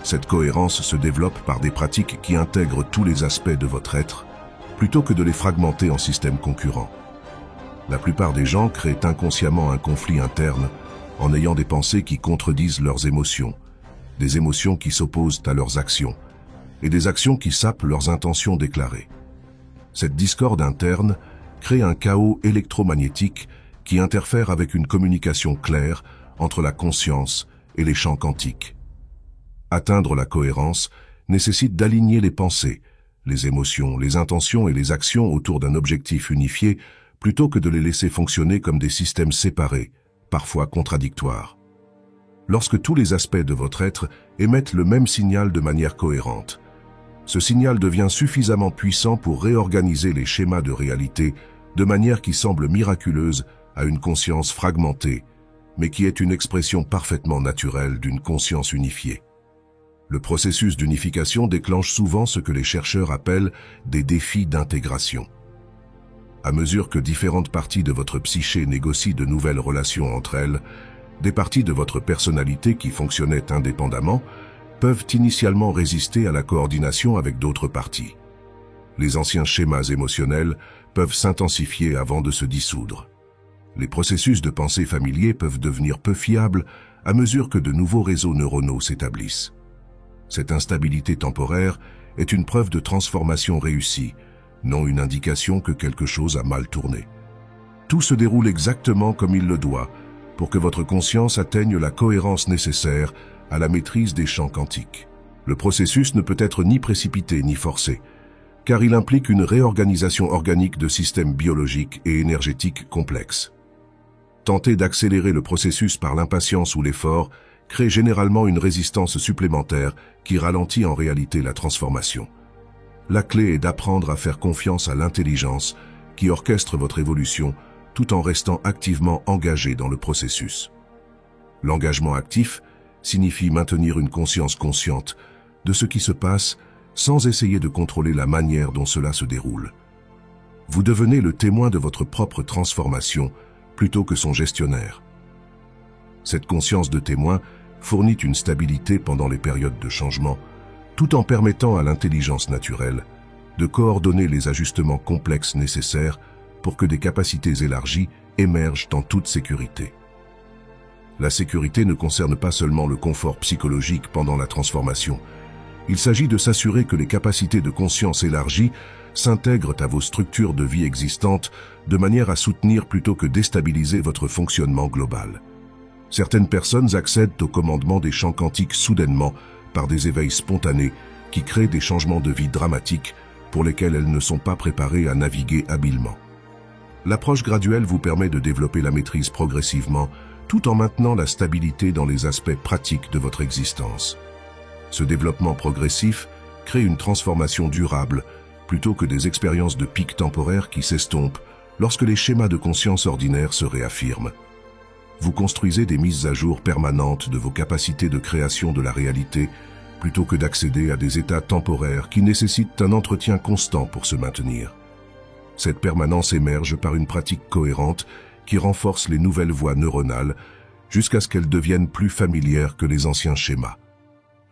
Cette cohérence se développe par des pratiques qui intègrent tous les aspects de votre être, plutôt que de les fragmenter en systèmes concurrents. La plupart des gens créent inconsciemment un conflit interne en ayant des pensées qui contredisent leurs émotions, des émotions qui s'opposent à leurs actions, et des actions qui sapent leurs intentions déclarées. Cette discorde interne crée un chaos électromagnétique qui interfère avec une communication claire entre la conscience et les champs quantiques. Atteindre la cohérence nécessite d'aligner les pensées, les émotions, les intentions et les actions autour d'un objectif unifié plutôt que de les laisser fonctionner comme des systèmes séparés, parfois contradictoires. Lorsque tous les aspects de votre être émettent le même signal de manière cohérente, ce signal devient suffisamment puissant pour réorganiser les schémas de réalité de manière qui semble miraculeuse à une conscience fragmentée, mais qui est une expression parfaitement naturelle d'une conscience unifiée. Le processus d'unification déclenche souvent ce que les chercheurs appellent des défis d'intégration. À mesure que différentes parties de votre psyché négocient de nouvelles relations entre elles, des parties de votre personnalité qui fonctionnaient indépendamment peuvent initialement résister à la coordination avec d'autres parties. Les anciens schémas émotionnels peuvent s'intensifier avant de se dissoudre. Les processus de pensée familiers peuvent devenir peu fiables à mesure que de nouveaux réseaux neuronaux s'établissent. Cette instabilité temporaire est une preuve de transformation réussie, non une indication que quelque chose a mal tourné. Tout se déroule exactement comme il le doit pour que votre conscience atteigne la cohérence nécessaire à la maîtrise des champs quantiques. Le processus ne peut être ni précipité ni forcé, car il implique une réorganisation organique de systèmes biologiques et énergétiques complexes. Tenter d'accélérer le processus par l'impatience ou l'effort crée généralement une résistance supplémentaire qui ralentit en réalité la transformation. La clé est d'apprendre à faire confiance à l'intelligence qui orchestre votre évolution tout en restant activement engagé dans le processus. L'engagement actif signifie maintenir une conscience consciente de ce qui se passe sans essayer de contrôler la manière dont cela se déroule. Vous devenez le témoin de votre propre transformation plutôt que son gestionnaire. Cette conscience de témoin fournit une stabilité pendant les périodes de changement, tout en permettant à l'intelligence naturelle de coordonner les ajustements complexes nécessaires pour que des capacités élargies émergent en toute sécurité. La sécurité ne concerne pas seulement le confort psychologique pendant la transformation. Il s'agit de s'assurer que les capacités de conscience élargies s'intègrent à vos structures de vie existantes de manière à soutenir plutôt que déstabiliser votre fonctionnement global. Certaines personnes accèdent au commandement des champs quantiques soudainement par des éveils spontanés qui créent des changements de vie dramatiques pour lesquels elles ne sont pas préparées à naviguer habilement. L'approche graduelle vous permet de développer la maîtrise progressivement tout en maintenant la stabilité dans les aspects pratiques de votre existence. Ce développement progressif crée une transformation durable plutôt que des expériences de pics temporaires qui s'estompent lorsque les schémas de conscience ordinaires se réaffirment. Vous construisez des mises à jour permanentes de vos capacités de création de la réalité plutôt que d'accéder à des états temporaires qui nécessitent un entretien constant pour se maintenir. Cette permanence émerge par une pratique cohérente qui renforce les nouvelles voies neuronales jusqu'à ce qu'elles deviennent plus familières que les anciens schémas.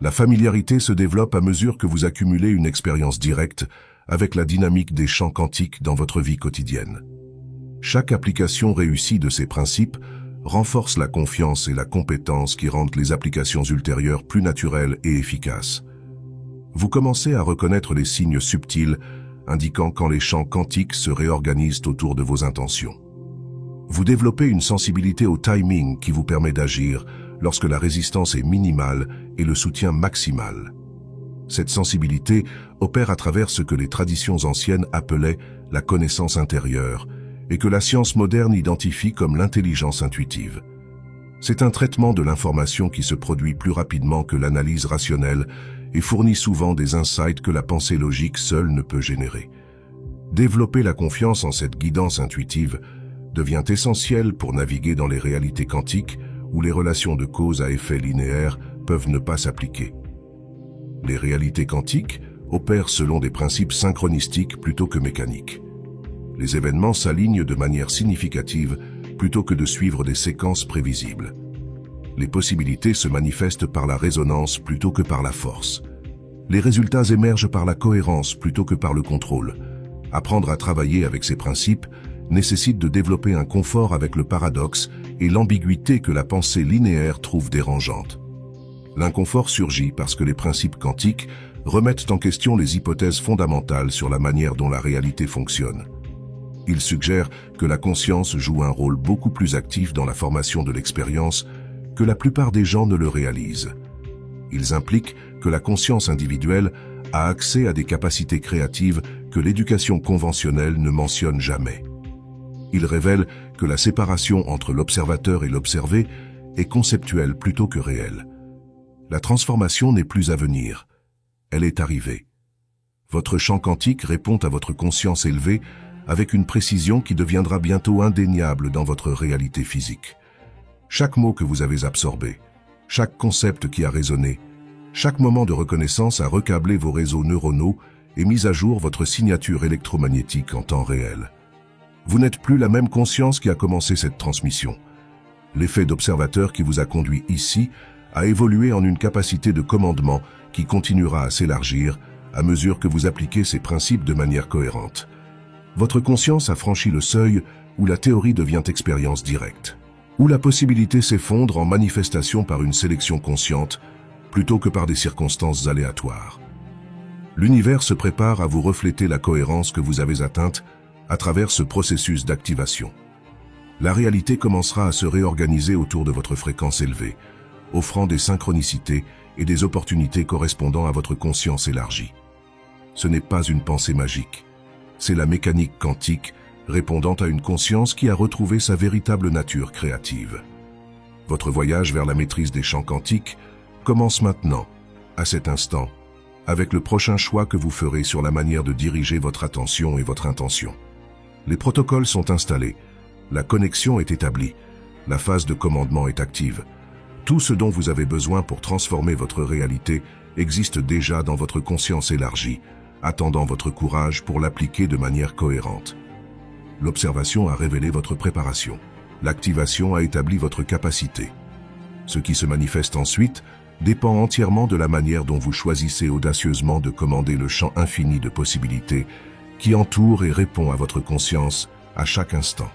La familiarité se développe à mesure que vous accumulez une expérience directe avec la dynamique des champs quantiques dans votre vie quotidienne. Chaque application réussie de ces principes renforce la confiance et la compétence qui rendent les applications ultérieures plus naturelles et efficaces. Vous commencez à reconnaître les signes subtils indiquant quand les champs quantiques se réorganisent autour de vos intentions. Vous développez une sensibilité au timing qui vous permet d'agir lorsque la résistance est minimale et le soutien maximal. Cette sensibilité opère à travers ce que les traditions anciennes appelaient la connaissance intérieure et que la science moderne identifie comme l'intelligence intuitive. C'est un traitement de l'information qui se produit plus rapidement que l'analyse rationnelle et fournit souvent des insights que la pensée logique seule ne peut générer. Développer la confiance en cette guidance intuitive devient essentiel pour naviguer dans les réalités quantiques où les relations de cause à effet linéaires peuvent ne pas s'appliquer. Les réalités quantiques opèrent selon des principes synchronistiques plutôt que mécaniques. Les événements s'alignent de manière significative plutôt que de suivre des séquences prévisibles. Les possibilités se manifestent par la résonance plutôt que par la force. Les résultats émergent par la cohérence plutôt que par le contrôle. Apprendre à travailler avec ces principes nécessite de développer un confort avec le paradoxe et l'ambiguïté que la pensée linéaire trouve dérangeante. L'inconfort surgit parce que les principes quantiques remettent en question les hypothèses fondamentales sur la manière dont la réalité fonctionne. Ils suggèrent que la conscience joue un rôle beaucoup plus actif dans la formation de l'expérience que la plupart des gens ne le réalisent. Ils impliquent que la conscience individuelle a accès à des capacités créatives que l'éducation conventionnelle ne mentionne jamais. Ils révèlent que la séparation entre l'observateur et l'observé est conceptuelle plutôt que réelle. La transformation n'est plus à venir, elle est arrivée. Votre champ quantique répond à votre conscience élevée avec une précision qui deviendra bientôt indéniable dans votre réalité physique. Chaque mot que vous avez absorbé, chaque concept qui a résonné, chaque moment de reconnaissance a recablé vos réseaux neuronaux et mis à jour votre signature électromagnétique en temps réel. Vous n'êtes plus la même conscience qui a commencé cette transmission. L'effet d'observateur qui vous a conduit ici a évolué en une capacité de commandement qui continuera à s'élargir à mesure que vous appliquez ces principes de manière cohérente. Votre conscience a franchi le seuil où la théorie devient expérience directe, où la possibilité s'effondre en manifestation par une sélection consciente plutôt que par des circonstances aléatoires. L'univers se prépare à vous refléter la cohérence que vous avez atteinte à travers ce processus d'activation. La réalité commencera à se réorganiser autour de votre fréquence élevée, offrant des synchronicités et des opportunités correspondant à votre conscience élargie. Ce n'est pas une pensée magique, c'est la mécanique quantique répondant à une conscience qui a retrouvé sa véritable nature créative. Votre voyage vers la maîtrise des champs quantiques commence maintenant, à cet instant, avec le prochain choix que vous ferez sur la manière de diriger votre attention et votre intention. Les protocoles sont installés, la connexion est établie, la phase de commandement est active. Tout ce dont vous avez besoin pour transformer votre réalité existe déjà dans votre conscience élargie, attendant votre courage pour l'appliquer de manière cohérente. L'observation a révélé votre préparation. L'activation a établi votre capacité. Ce qui se manifeste ensuite dépend entièrement de la manière dont vous choisissez audacieusement de commander le champ infini de possibilités qui entoure et répond à votre conscience à chaque instant.